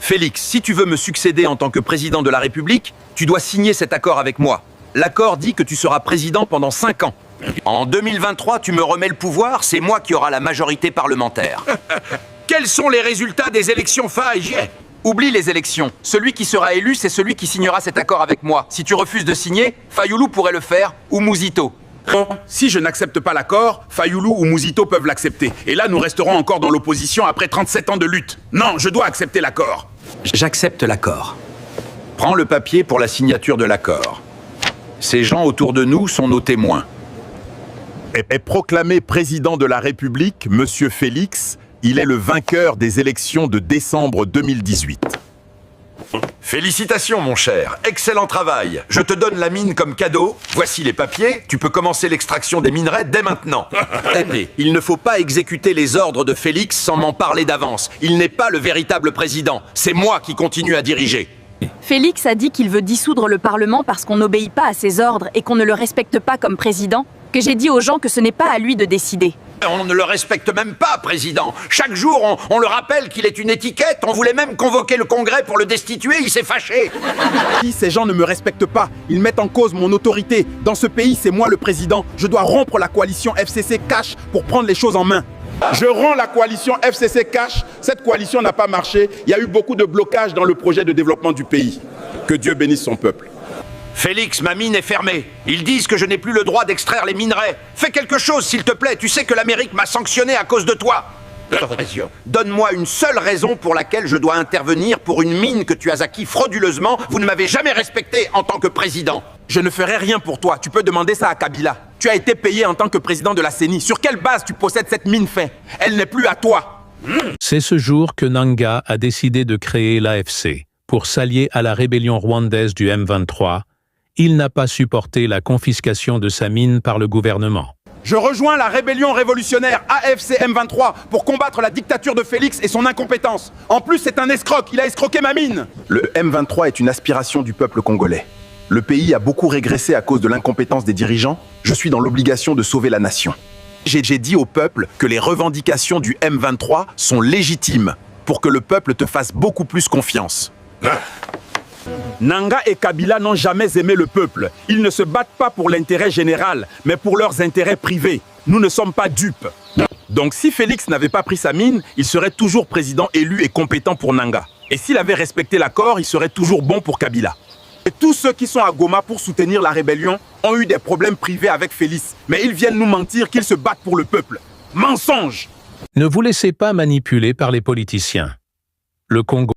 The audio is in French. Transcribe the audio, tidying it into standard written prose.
Félix, si tu veux me succéder en tant que président de la République, tu dois signer cet accord avec moi. L'accord dit que tu seras président pendant 5 ans. En 2023, tu me remets le pouvoir, c'est moi qui aura la majorité parlementaire. Quels sont les résultats des élections Faye? Oublie les élections. Celui qui sera élu, c'est celui qui signera cet accord avec moi. Si tu refuses de signer, Fayoulou pourrait le faire, ou Mouzito. Bon, si je n'accepte pas l'accord, Fayoulou ou Mouzito peuvent l'accepter. Et là, nous resterons encore dans l'opposition après 37 ans de lutte. Non, je dois accepter l'accord. J'accepte l'accord. Prends le papier pour la signature de l'accord. Ces gens autour de nous sont nos témoins. Est proclamé président de la République, Monsieur Félix, il est le vainqueur des élections de décembre 2018. Félicitations, mon cher. Excellent travail. Je te donne la mine comme cadeau. Voici les papiers. Tu peux commencer l'extraction des minerais dès maintenant. Tenez, il ne faut pas exécuter les ordres de Félix sans m'en parler d'avance. Il n'est pas le véritable président. C'est moi qui continue à diriger. Félix a dit qu'il veut dissoudre le Parlement parce qu'on n'obéit pas à ses ordres et qu'on ne le respecte pas comme président, que j'ai dit aux gens que ce n'est pas à lui de décider. On ne le respecte même pas, président. Chaque jour, on le rappelle qu'il est une étiquette. On voulait même convoquer le Congrès pour le destituer. Il s'est fâché. Ces gens ne me respectent pas. Ils mettent en cause mon autorité. Dans ce pays, c'est moi le président. Je dois rompre la coalition FCC Cash pour prendre les choses en main. Je romps la coalition FCC Cash. Cette coalition n'a pas marché. Il y a eu beaucoup de blocages dans le projet de développement du pays. Que Dieu bénisse son peuple. Félix, ma mine est fermée. Ils disent que je n'ai plus le droit d'extraire les minerais. Fais quelque chose, s'il te plaît. Tu sais que l'Amérique m'a sanctionné à cause de toi. Donne-moi une seule raison pour laquelle je dois intervenir pour une mine que tu as acquis frauduleusement. Vous ne m'avez jamais respecté en tant que président. Je ne ferai rien pour toi. Tu peux demander ça à Kabila. Tu as été payé en tant que président de la CENI. Sur quelle base tu possèdes cette mine fait? Elle n'est plus à toi. C'est ce jour que Nanga a décidé de créer l'AFC pour s'allier à la rébellion rwandaise du M23. Il n'a pas supporté la confiscation de sa mine par le gouvernement. Je rejoins la rébellion révolutionnaire AFC M23 pour combattre la dictature de Félix et son incompétence. En plus, c'est un escroc, il a escroqué ma mine. Le M23 est une aspiration du peuple congolais. Le pays a beaucoup régressé à cause de l'incompétence des dirigeants. Je suis dans l'obligation de sauver la nation. J'ai dit au peuple que les revendications du M23 sont légitimes pour que le peuple te fasse beaucoup plus confiance. Nanga et Kabila n'ont jamais aimé le peuple. Ils ne se battent pas pour l'intérêt général, mais pour leurs intérêts privés. Nous ne sommes pas dupes. Donc si Félix n'avait pas pris sa mine, il serait toujours président élu et compétent pour Nanga. Et s'il avait respecté l'accord, il serait toujours bon pour Kabila. Et tous ceux qui sont à Goma pour soutenir la rébellion ont eu des problèmes privés avec Félix. Mais ils viennent nous mentir qu'ils se battent pour le peuple. Mensonge! Ne vous laissez pas manipuler par les politiciens. Le Congo